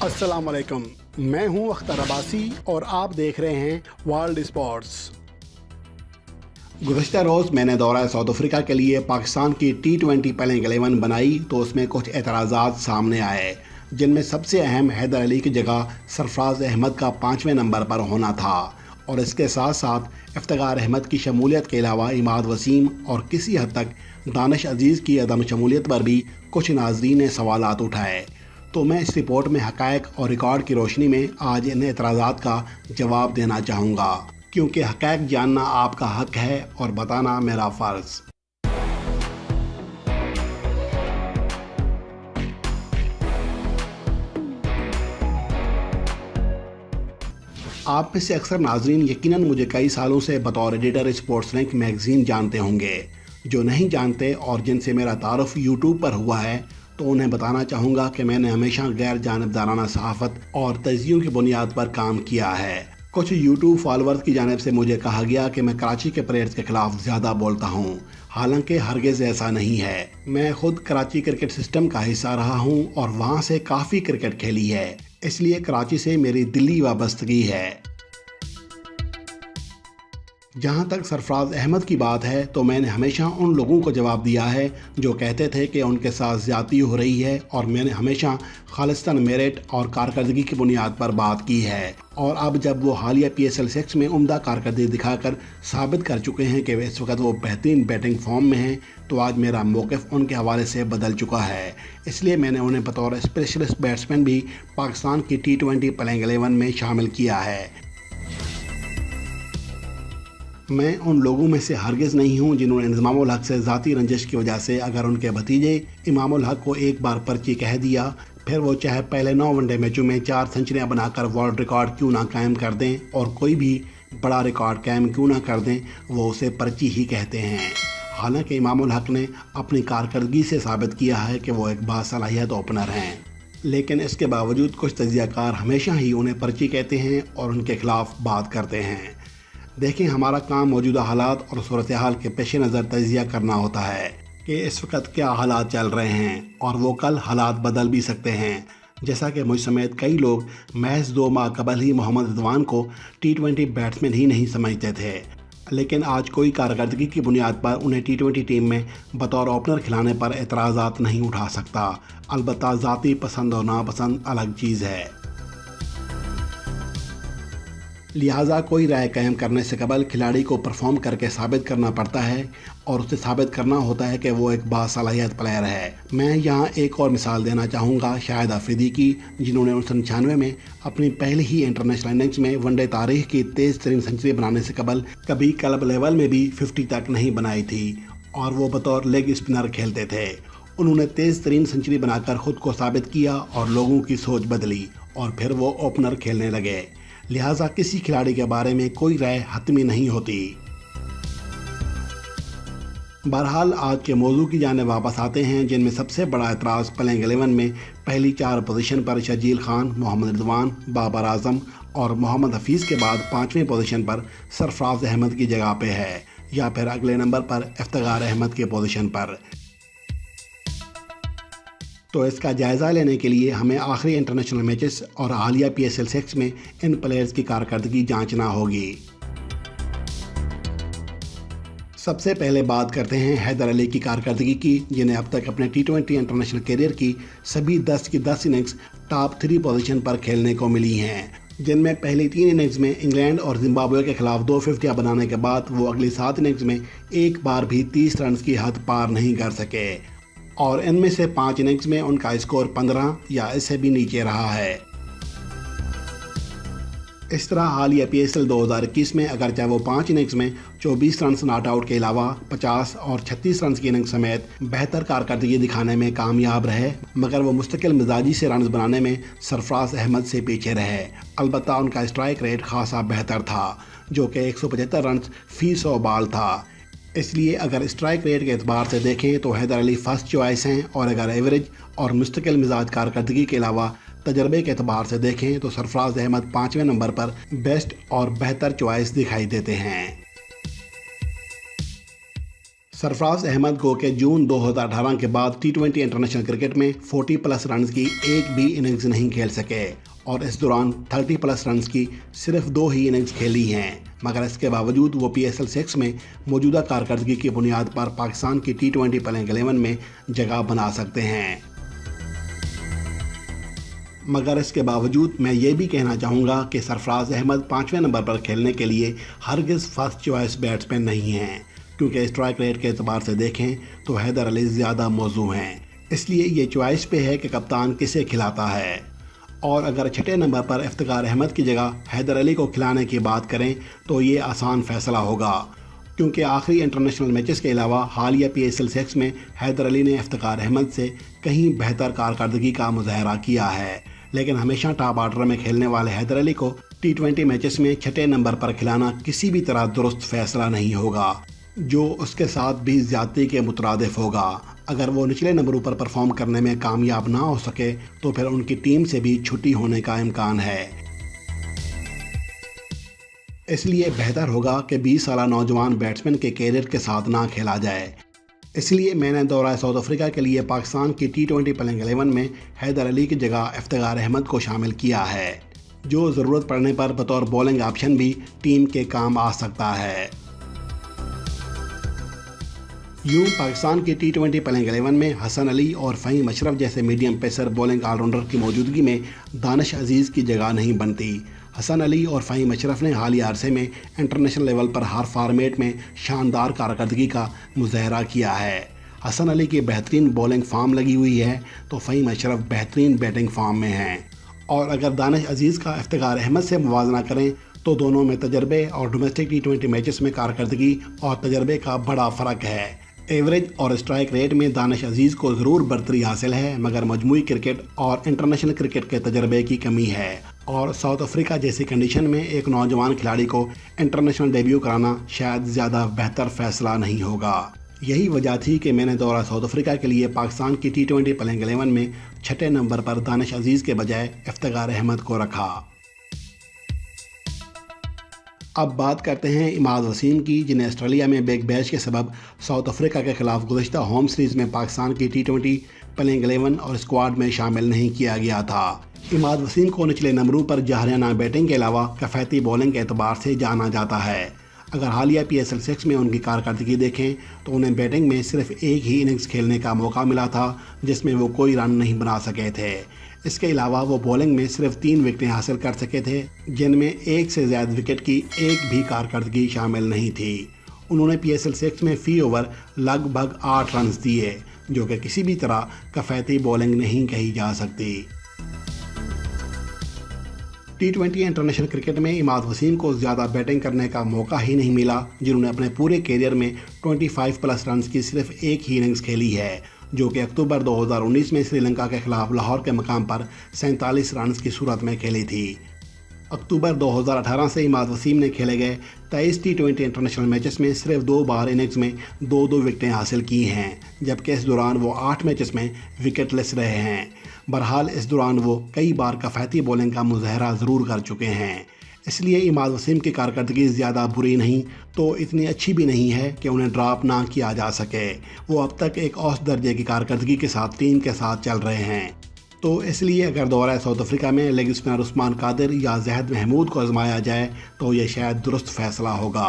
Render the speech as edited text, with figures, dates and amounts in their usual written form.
अस्सलाम वालेकुम, मैं हूं अख्तर अब्बासी और आप देख रहे हैं वर्ल्ड स्पोर्ट्स। गुज़श्ता रोज़ मैंने दौरा साउथ अफ्रीका के लिए पाकिस्तान की T20 प्लेइंग 11 बनाई तो उसमें कुछ एतराज़ात सामने आए, जिनमें सबसे अहम हैदर अली की जगह सरफराज अहमद का 5वें नंबर पर होना था और इसके साथ साथ इफ्तिखार अहमद की शमूलियत के अलावा इमाद वसीम और किसी हद तक दानिश अजीज़ की अदम शमूलियत पर भी कुछ नाज़रीन ने सवालात उठाए। तो मैं इस रिपोर्ट में हक़ाइक़ और रिकॉर्ड की रोशनी में आज इन एतराज़ात का जवाब देना चाहूँगा, क्योंकि हक़ाइक़ जानना आपका हक़ है और बताना मेरा फ़र्ज़। आप में से अक्सर नाज़रीन यकीनन मुझे कई सालों से बतौर एडिटर स्पोर्ट्स रैंक मैगज़ीन जानते होंगे। जो नहीं जानते और जिनसे मेरा तारुफ़ यूट्यूब पर हुआ है तो उन्हें बताना चाहूँगा कि मैंने हमेशा गैर जानिबदाराना सहाफ़त और तज़कियों की बुनियाद पर काम किया है। कुछ यूट्यूब फॉलोअर्स की जानिब से मुझे कहा गया कि मैं कराची के प्लेयर्स के ख़िलाफ़ ज़्यादा बोलता हूँ, हालांकि हरगिज़ ऐसा नहीं है। मैं खुद कराची क्रिकेट सिस्टम का हिस्सा रहा हूँ और वहाँ से काफ़ी क्रिकेट खेली है, इसलिए कराची से मेरी दिली वाबस्तगी है। जहाँ तक सरफराज अहमद की बात है तो मैंने हमेशा उन लोगों को जवाब दिया है जो कहते थे कि उनके साथ ज़्यादती हो रही है, और मैंने हमेशा खालिस्तान मेरिट और कारकर्दगी की बुनियाद पर बात की है। और अब जब वो हालिया PSL 6 में उम्दा कारकर्दगी दिखाकर साबित कर चुके हैं कि इस वक्त वो बेहतरीन बैटिंग फॉर्म में हैं, तो आज मेरा मौक़िफ़ उनके हवाले से बदल चुका है। इसलिए मैंने उन्हें बतौर स्पेशलिस्ट बैट्समैन भी पाकिस्तान की T20 प्लेइंग 11 में शामिल किया है। मैं उन लोगों में से हरगिज़ नहीं हूं जिन्होंने इंज़मामुल हक से ज़ाती रंजिश की वजह से अगर उनके भतीजे इमामुल हक को एक बार पर्ची कह दिया, फिर वो चाहे पहले 9 वनडे मैचों में 4 सेंचुरियां बनाकर वर्ल्ड रिकॉर्ड क्यों ना कायम कर दें और कोई भी बड़ा रिकॉर्ड कायम क्यों ना कर दें, वो उसे पर्ची ही कहते हैं। हालांकि इमामुल हक ने अपनी कारकर्दगी से साबित किया है कि वो एक बासलाहियत ओपनर हैं, लेकिन इसके बावजूद कुछ तजियाकार हमेशा ही उन्हें पर्ची कहते हैं और उनके ख़िलाफ़ बात करते हैं। देखें, हमारा काम मौजूदा हालात और सूरत हाल के पेश नज़र तजिया करना होता है कि इस वक्त क्या हालात चल रहे हैं और वो कल हालात बदल भी सकते हैं। जैसा कि मुझ समेत कई लोग महज 2 माह कबल ही मोहम्मद रिजवान को T20 बैट्समैन ही नहीं समझते थे, लेकिन आज कोई कारकर्दगी की बुनियाद पर उन्हें T20 टीम में बतौर ओपनर खिलाने पर एतराज़ात नहीं उठा सकता। अलबत्ता ज़ाती पसंद और नापसंद अलग चीज़ है, लिहाजा कोई राय कायम करने से कबल खिलाड़ी को परफॉर्म करके साबित करना पड़ता है और उसे साबित करना होता है कि वो एक बासलाहियत प्लेयर है। मैं यहाँ एक और मिसाल देना चाहूँगा शाहिद अफरीदी की, जिन्होंने 1996 में अपनी पहली ही इंटरनेशनल इनिंग्स में वनडे तारीख की तेज़ तरीन सेंचुरी बनाने से कबल कभी क्लब लेवल में भी 50 तक नहीं बनाई थी और वो बतौर लेग स्पिनर खेलते थे। उन्होंने तेज़ तरीन सेंचुरी बनाकर ख़ुद को साबित किया और लोगों की सोच बदली और फिर वो ओपनर खेलने लगे। लिहाजा किसी खिलाड़ी के बारे में कोई राय हतमी नहीं होती। बहरहाल आज के मौजू की जानिब वापस आते हैं, जिनमें सबसे बड़ा एतराज़ प्लेइंग 11 में पहली 4 पोजीशन पर शर्जील खान, मोहम्मद रिजवान, बाबर आजम और मोहम्मद हफीज़ के बाद 5वें पोजीशन पर सरफराज अहमद की जगह पे है, या फिर अगले नंबर पर इफ्तिखार अहमद के पोजीशन पर। तो इसका जायज़ा लेने के लिए हमें आखिरी इंटरनेशनल मैचेस और हालिया PSL 6 में इन प्लेयर्स की कारकर्दगी जांचना होगी। सबसे पहले बात करते हैं हैदर अली की कारकर्दगी की, जिन्हें अब तक अपने T20 इंटरनेशनल करियर की सभी 10 की 10 इनिंग्स टॉप 3 पोजीशन पर खेलने को मिली हैं, जिनमें पहली 3 इनिंग्स में इंग्लैंड और जिम्बाब्वे के खिलाफ 2 50 बनाने के बाद वो अगली 7 इनिंग्स में एक बार भी 30 रन की हद पार नहीं कर सके और इनमें से 5 इनिंग्स में उनका स्कोर 15 या इससे भी नीचे रहा है। इस तरह हालिया PSL 2021 में अगरचे वो 5 इनिंग्स में 24 रन नॉट आउट के अलावा 50 और 36 रन की इनिंग्स समेत बेहतर कारकर्दगी दिखाने में कामयाब रहे, मगर वो मुस्तकिल मिजाजी से रन बनाने में सरफराज अहमद से पीछे रहे। अलबत्ता उनका स्ट्राइक रेट खासा बेहतर था, जो कि 175 रन फी 100 बॉल था। इसलिए अगर स्ट्राइक रेट के एतबार से देखें तो हैदर अली फर्स्ट चॉइस हैं, और अगर एवरेज और मुस्तकिल मिजाज कारकर्दगी के अलावा तजर्बे के एतबार से देखें तो सरफराज अहमद 5वें नंबर पर बेस्ट और बेहतर चॉइस दिखाई देते हैं। सरफराज अहमद गो के जून 2018 के बाद टी20 इंटरनेशनल क्रिकेट में 40 प्लस रन्स की एक भी इनिंग्स नहीं खेल सके और इस दौरान 30 प्लस रन्स की सिर्फ 2 ही इनिंग्स खेली हैं, मगर इसके बावजूद वो PSL 6 में मौजूदा कारकर्दगी की बुनियाद पर पाकिस्तान की टी20 प्लेइंग 11 में जगह बना सकते हैं। मगर इसके बावजूद मैं ये भी कहना चाहूँगा कि सरफराज अहमद 5वें नंबर पर खेलने के लिए हरगिज़ फर्स्ट चॉइस बैट्समैन नहीं हैं, क्योंकि स्ट्राइक रेट के एतबार से देखें तो हैदर अली ज़्यादा मौजू हैं। इसलिए ये चॉइस पे है कि कप्तान किसे खिलाता है। और अगर छठे नंबर पर इफ्तिखार अहमद की जगह हैदर अली को खिलाने की बात करें तो ये आसान फैसला होगा, क्योंकि आखिरी इंटरनेशनल मैचेस के अलावा हालिया PSL 6 में हैदर अली ने इफ्तिखार अहमद से कहीं बेहतर कारकर्दगी का मुजाहरा किया है। लेकिन हमेशा टॉप ऑर्डर में खेलने वाले हैदर अली को टी20 मैचेस में छठे नंबर पर खिलाना किसी भी तरह दुरुस्त फैसला नहीं होगा, जो उसके साथ भी ज्यादती के मुतरादिफ होगा। अगर वो निचले नंबरों पर परफॉर्म करने में कामयाब ना हो सके तो फिर उनकी टीम से भी छुट्टी होने का इम्कान है। इसलिए बेहतर होगा कि 20 साल नौजवान बैट्समैन के कैरियर के साथ ना खेला जाए। इसलिए मैंने दौरा साउथ अफ्रीका के लिए पाकिस्तान की टी20 प्लेइंग 11 में हैदर अली की जगह इफ्तिखार अहमद को शामिल किया है, जो ज़रूरत पड़ने पर बतौर बॉलिंग ऑप्शन भी टीम के काम आ सकता है। यूं पाकिस्तान की टी20 प्लेइंग 11 में हसन अली और फ़हीम अशरफ जैसे मीडियम पेसर बॉलिंग ऑलराउंडर की मौजूदगी में दानिश अजीज़ की जगह नहीं बनती। हसन अली और फ़हीम अशरफ ने हालिया अरसे में इंटरनेशनल लेवल पर हर फॉर्मेट में शानदार कारकर्दगी का मुजाहरा किया है। हसन अली की बेहतरीन बॉलिंग फॉर्म लगी हुई है तो फ़हीम अशरफ बेहतरीन बैटिंग फॉर्म में हैं। और अगर दानिश अजीज़ का इफ्तिखार अहमद से मुवाजना करें तो दोनों में तजर्बे और डोमेस्टिक टी20 मैचेस में कारकर्दगी और तजर्बे का बड़ा फ़र्क है। एवरेज और स्ट्राइक रेट में दानिश अजीज़ को ज़रूर बरतरी हासिल है, मगर मजमूई क्रिकेट और इंटरनेशनल क्रिकेट के तजर्बे की कमी है और साउथ अफ्रीका जैसी कंडीशन में एक नौजवान खिलाड़ी को इंटरनेशनल डेब्यू कराना शायद ज़्यादा बेहतर फैसला नहीं होगा। यही वजह थी कि मैंने दौरा साउथ अफ्रीका के लिए पाकिस्तान की टी20 प्लेइंग 11 में छठे नंबर पर दानिश अजीज़ के बजाय इफ्तिखार अहमद को रखा। अब बात करते हैं इमाद वसीम की, जिन्हें ऑस्ट्रेलिया में बिग बैश के सबब साउथ अफ्रीका के खिलाफ गुज़श्ता होम सीरीज़ में पाकिस्तान की टी20 प्लेइंग 11 और स्क्वाड में शामिल नहीं किया गया था। इमाद वसीम को निचले नंबरों पर जहराना बैटिंग के अलावा कफ़ैती बॉलिंग के एतबार से जाना जाता है। अगर हालिया PSL 6 में उनकी कारकर्दगी देखें तो उन्हें बैटिंग में सिर्फ एक ही इनिंग्स खेलने का मौका मिला था, जिसमें वो कोई रन नहीं बना सके थे। इसके अलावा वो बॉलिंग में सिर्फ 3 विकेटें हासिल कर सके थे, जिनमें एक से ज़्यादा विकेट की एक भी कारकर्दगी शामिल नहीं थी। उन्होंने PSL 6 में फ़ी ओवर लगभग 8 रन दिए, जो कि किसी भी तरह कफ़ैती बॉलिंग नहीं कही जा सकती। टी20 इंटरनेशनल क्रिकेट में इमाद वसीम को ज़्यादा बैटिंग करने का मौका ही नहीं मिला, जिन्होंने अपने पूरे कैरियर में 25 प्लस रन की सिर्फ एक ही इनिंग्स खेली है, जो कि अक्टूबर 2019 में श्रीलंका के खिलाफ लाहौर के मकाम पर 47 रन की सूरत में खेली थी। अक्टूबर 2018 से इमाद वसीम ने खेले गए 23 टी20 इंटरनेशनल मैचेस में सिर्फ 2 बार इनिंग्स में 2-2 विकेटें हासिल की हैं, जबकि इस दौरान वो 8 मैचेस में विकेटलेस रहे हैं। बहरहाल इस दौरान वो कई बार कफ़ैती बॉलिंग का मुजाहरा ज़रूर कर चुके हैं। इसलिए इमाद वसीम की कारकर्दगी ज़्यादा बुरी नहीं तो इतनी अच्छी भी नहीं है कि उन्हें ड्रॉप ना किया जा सके। वो अब तक एक औसत दर्जे की कारकर्दगी के साथ टीम के साथ चल रहे हैं। तो इसलिए अगर दौरा साउथ अफ्रीका में लेग स्पिनर उस्मान कादिर या ज़हद महमूद को आजमाया जाए तो ये शायद दुरुस्त फैसला होगा।